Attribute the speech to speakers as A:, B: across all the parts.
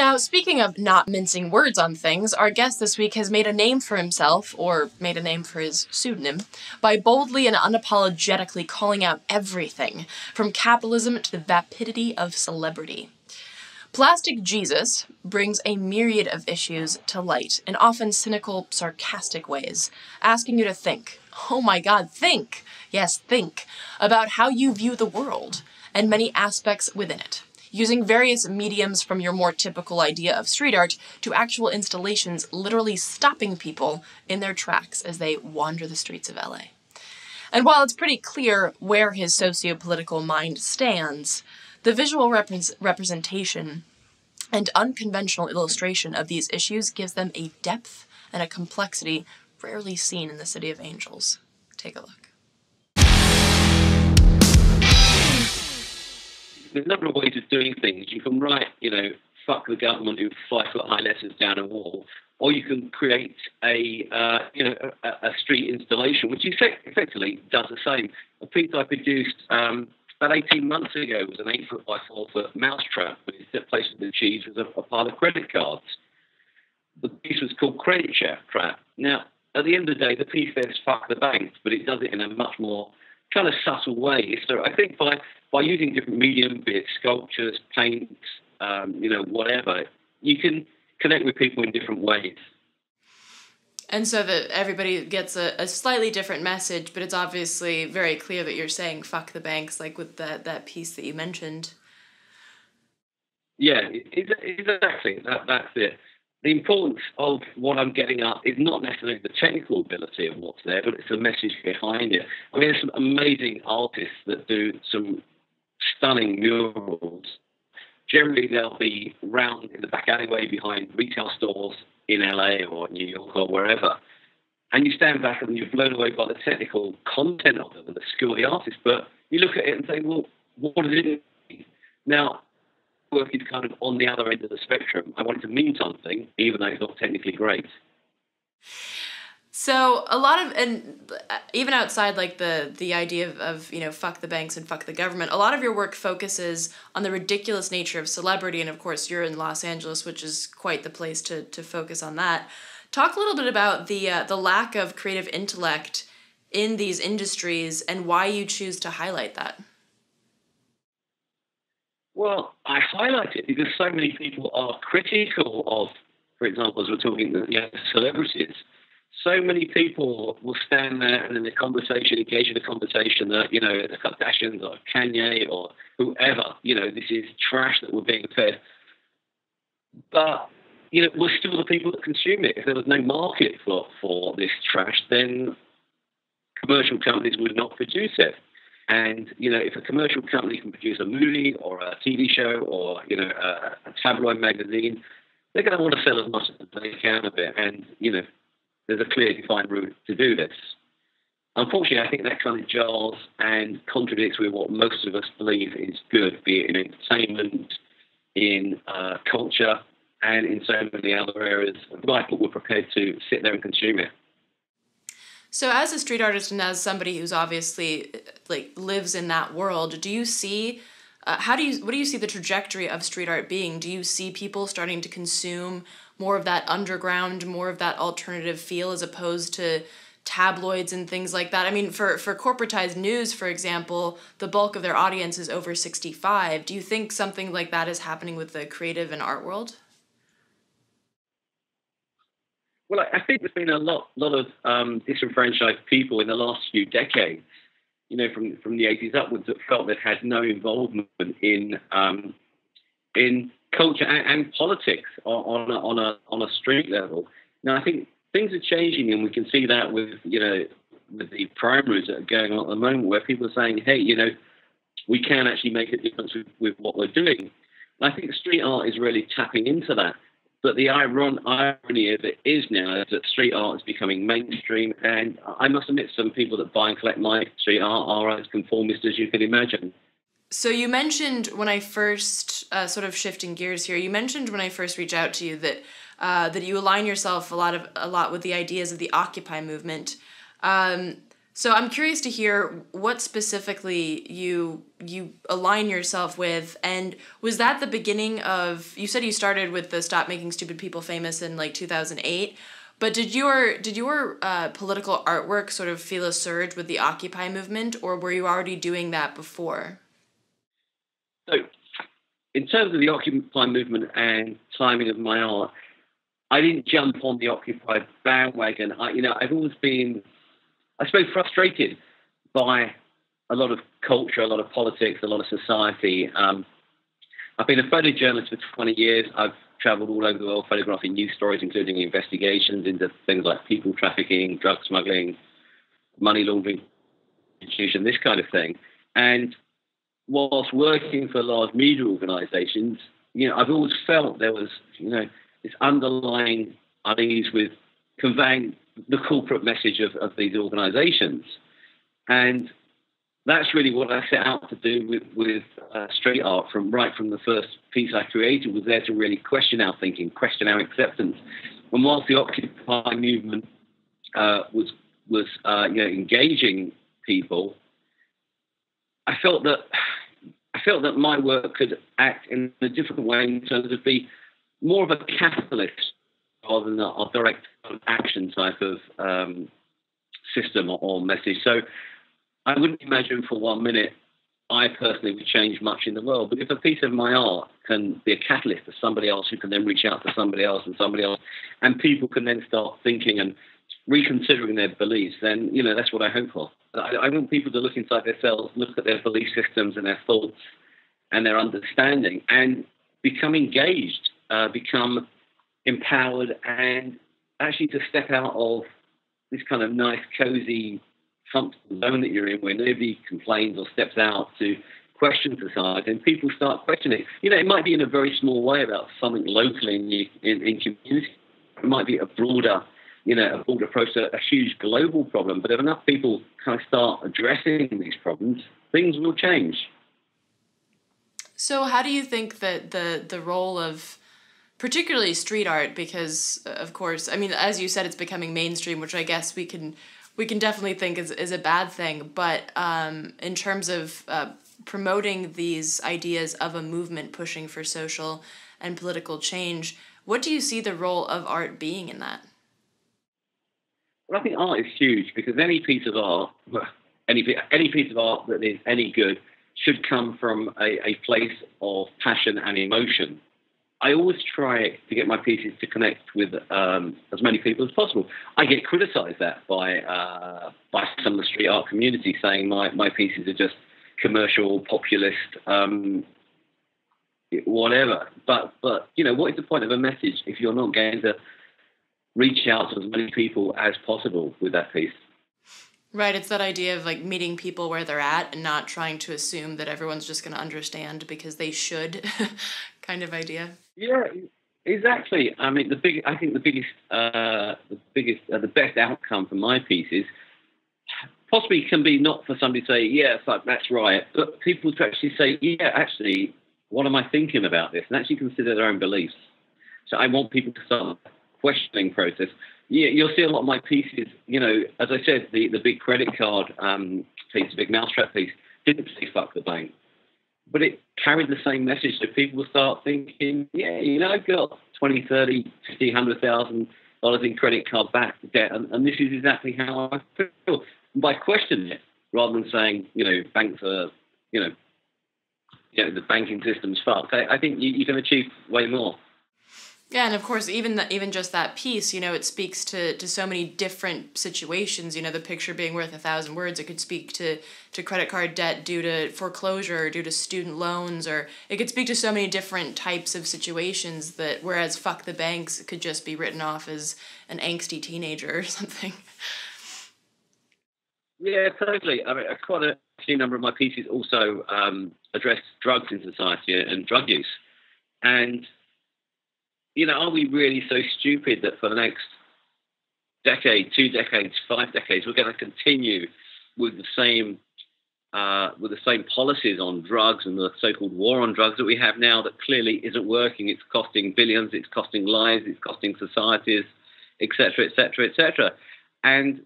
A: Now, speaking of not mincing words on things, our guest this week has made a name for himself, or made a name for his pseudonym, by boldly and unapologetically calling out everything, from capitalism to the vapidity of celebrity. Plastic Jesus brings a myriad of issues to light in often cynical, sarcastic ways, asking you to think, oh my god, think, yes, think, about how you view the world and many aspects within it, using various mediums from your more typical idea of street art to actual installations literally stopping people in their tracks as they wander the streets of LA. And while it's pretty clear where his socio-political mind stands, the visual representation and unconventional illustration of these issues gives them a depth and a complexity rarely seen in the City of Angels. Take a look.
B: There's a number of ways of doing things. You can write, fuck the government who 5-foot-high letters down a wall, or you can create a street installation, which effectively does the same. A piece I produced about 18 months ago was an 8-foot by 4-foot mousetrap, with placed in the cheese was a pile of credit cards. The piece was called Credit Trap. Now, at the end of the day, the piece says fuck the banks, but it does it in a much more kind of subtle way. So I think by using different medium, be it sculptures, paints, whatever, you can connect with people in different ways.
A: And so that everybody gets a slightly different message, but it's obviously very clear that you're saying fuck the banks, like with that piece that you mentioned.
B: Yeah, exactly. That's it. The importance of what I'm getting at is not necessarily the technical ability of what's there, but it's the message behind it. I mean, there's some amazing artists that do some stunning murals. Generally, they'll be round in the back alleyway behind retail stores in LA or New York or wherever. And you stand back and you're blown away by the technical content of them and the skill of the artist. But you look at it and say, well, what does it mean? Now, work is kind of on the other end of the spectrum. I want it to mean something, even though it's not technically great.
A: So a lot of, and even outside like the idea of fuck the banks and fuck the government, a lot of your work focuses on the ridiculous nature of celebrity, and of course you're in Los Angeles, which is quite the place to focus on that. Talk a little bit about the lack of creative intellect in these industries and why you choose to highlight that.
B: Well, I highlight it because so many people are critical of, for example, as we're talking celebrities. So many people will stand there and in the conversation, engage in a conversation that, the Kardashians or Kanye or whoever, this is trash that we're being fed. But, we're still the people that consume it. If there was no market for this trash, then commercial companies would not produce it. And, if a commercial company can produce a movie or a TV show or, a tabloid magazine, they're going to want to sell as much as they can of it. And, there's a clear defined route to do this. Unfortunately, I think that kind of jars and contradicts with what most of us believe is good, be it in entertainment, in culture, and in so many other areas of life, but we're prepared to sit there and consume it.
A: So as a street artist and as somebody who's obviously lives in that world, do you see what do you see the trajectory of street art being? Do you see people starting to consume more of that underground, more of that alternative feel as opposed to tabloids and things like that? I mean, for corporatized news, for example, the bulk of their audience is over 65. Do you think something like that is happening with the creative and art world?
B: Well, I think there's been a lot of disenfranchised people in the last few decades, from the 80s upwards, that felt they'd had no involvement in culture and politics on a street level. Now, I think things are changing, and we can see that with the primaries that are going on at the moment, where people are saying, hey, we can actually make a difference with what we're doing. And I think street art is really tapping into that. But the irony of it is now is that street art is becoming mainstream, and I must admit some people that buy and collect my street art are as conformist as you can imagine.
A: So you mentioned when I first, sort of shifting gears here, you mentioned when I first reached out to you that you align yourself a lot with the ideas of the Occupy movement. So I'm curious to hear what specifically you align yourself with, and was that the beginning of? You said you started with the Stop Making Stupid People Famous in like 2008, but did your political artwork sort of feel a surge with the Occupy movement, or were you already doing that before?
B: So, in terms of the Occupy movement and timing of my art, I didn't jump on the Occupy bandwagon. I've always been, I suppose, frustrated by a lot of culture, a lot of politics, a lot of society. I've been a photojournalist for 20 years. I've traveled all over the world photographing news stories, including investigations into things like people trafficking, drug smuggling, money laundering, institution, this kind of thing. And whilst working for large media organizations, I've always felt there was, this underlying unease with conveying the corporate message of these organizations. And that's really what I set out to do with street art from the first piece I created, was there to really question our thinking, question our acceptance. And whilst the Occupy movement was engaging people, I felt that my work could act in a different way in terms of be more of a catalyst rather than a direct action type of system or message. So I wouldn't imagine for 1 minute I personally would change much in the world. But if a piece of my art can be a catalyst for somebody else who can then reach out to somebody else, and people can then start thinking and reconsidering their beliefs, then, that's what I hope for. I want people to look inside themselves, look at their belief systems and their thoughts and their understanding, and become engaged, become empowered, and actually to step out of this kind of nice, cozy, comfortable zone that you're in, where nobody complains or steps out, to question society, and people start questioning. It might be in a very small way about something locally in community. It might be a broader approach to a huge global problem. But if enough people kind of start addressing these problems, things will change.
A: So how do you think that the role of particularly street art, because of course, I mean, as you said, it's becoming mainstream, which I guess we can definitely think is a bad thing, but in terms of promoting these ideas of a movement pushing for social and political change, what do you see the role of art being in that?
B: Well, I think art is huge, because any piece of art that is any good should come from a place of passion and emotion. I always try to get my pieces to connect with as many people as possible. I get criticised that by some of the street art community, saying my pieces are just commercial, populist, whatever. But what is the point of a message if you're not going to reach out to as many people as possible with that piece?
A: Right, it's that idea of like meeting people where they're at and not trying to assume that everyone's just going to understand because they should, kind of idea.
B: Yeah, exactly. I mean, the best outcome for my pieces possibly can be not for somebody to say, yeah, that's right, but people to actually say, yeah, actually, what am I thinking about this? And actually consider their own beliefs. So I want people to start a questioning process. Yeah, you'll see a lot of my pieces, as I said, the big credit card piece, the big mousetrap piece, didn't say fuck the bank. But it carried the same message, so people will start thinking, yeah, I've got 20, 30, 50, $100,000 in credit card back debt, and this is exactly how I feel. And by questioning it, rather than saying, banks are, the banking system's fucked, I think you can achieve way more.
A: Yeah, and of course, even just that piece, it speaks to so many different situations. The picture being worth 1,000 words, it could speak to credit card debt due to foreclosure, or due to student loans, or it could speak to so many different types of situations that, whereas fuck the banks could just be written off as an angsty teenager or something.
B: Yeah, totally. I mean, quite a few number of my pieces also address drugs in society and drug use. And are we really so stupid that for the next decade, 2 decades, 5 decades, we're going to continue with the same policies on drugs and the so-called war on drugs that we have now that clearly isn't working? It's costing billions, it's costing lives, it's costing societies, etc., etc., etc. And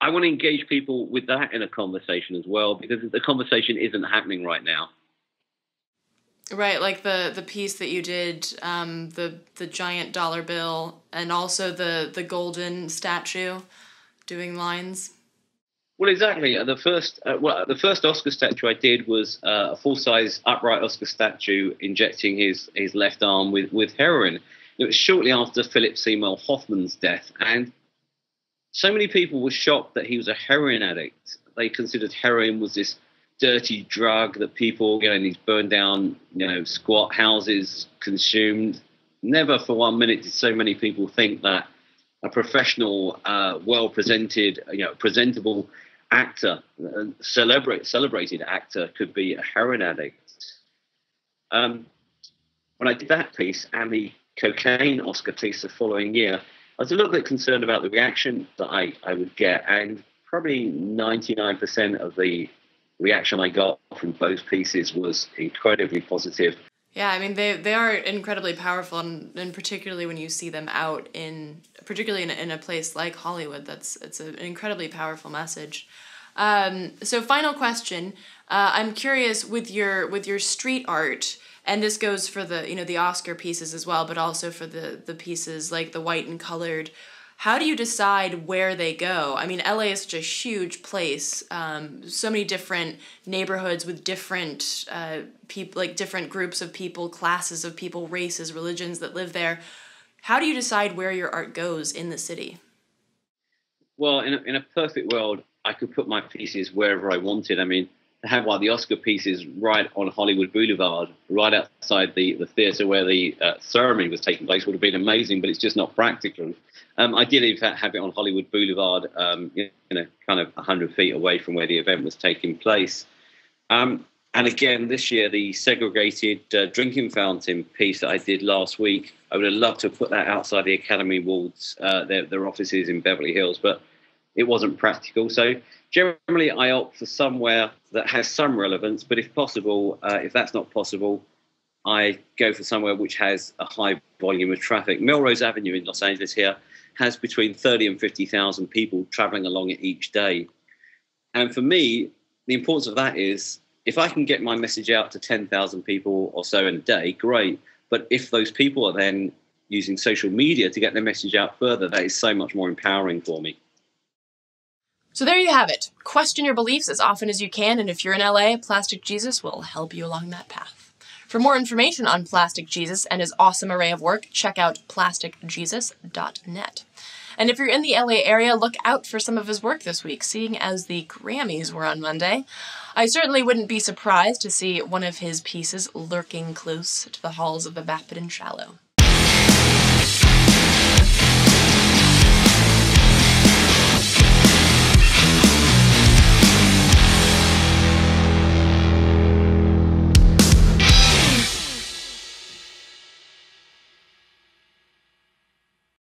B: I want to engage people with that in a conversation as well, because the conversation isn't happening right now.
A: Right, like the piece that you did, the giant dollar bill, and also the golden statue doing lines.
B: Well, exactly. The first Oscar statue I did was a full-size upright Oscar statue injecting his left arm with heroin. It was shortly after Philip Seymour Hoffman's death, and so many people were shocked that he was a heroin addict. They considered heroin was this dirty drug that people, in these burned down, squat houses consumed. Never for 1 minute did so many people think that a professional, well-presented, presentable actor, celebrated actor could be a heroin addict. When I did that piece and the cocaine Oscar piece the following year, I was a little bit concerned about the reaction that I would get, and probably 99% of the reaction I got from both pieces was incredibly positive.
A: Yeah, I mean, they are incredibly powerful, and particularly when you see them out particularly in a place like Hollywood, it's an incredibly powerful message. So final question, I'm curious with your street art, and this goes for the Oscar pieces as well, but also for the pieces like the white and colored. How do you decide where they go? I mean, LA is such a huge place, so many different neighborhoods with different people, like different groups of people, classes of people, races, religions that live there. How do you decide where your art goes in the city?
B: Well, in a perfect world, I could put my pieces wherever I wanted. I mean, to have one of the Oscar pieces right on Hollywood Boulevard, right outside the theatre where the ceremony was taking place would have been amazing, but it's just not practical. I did, in fact, have it on Hollywood Boulevard, kind of 100 feet away from where the event was taking place. And again, this year, the segregated drinking fountain piece that I did last week, I would have loved to put that outside the Academy walls, their offices in Beverly Hills, but it wasn't practical. So generally, I opt for somewhere that has some relevance, but if possible, if that's not possible, I go for somewhere which has a high volume of traffic. Melrose Avenue in Los Angeles here has between 30 and 50,000 people traveling along it each day. And for me, the importance of that is, if I can get my message out to 10,000 people or so in a day, great. But if those people are then using social media to get their message out further, that is so much more empowering for me.
A: So there you have it. Question your beliefs as often as you can, and if you're in LA, Plastic Jesus will help you along that path. For more information on Plastic Jesus and his awesome array of work, check out plasticjesus.net. And if you're in the LA area, look out for some of his work this week, seeing as the Grammys were on Monday. I certainly wouldn't be surprised to see one of his pieces lurking close to the halls of the vapid and shallow.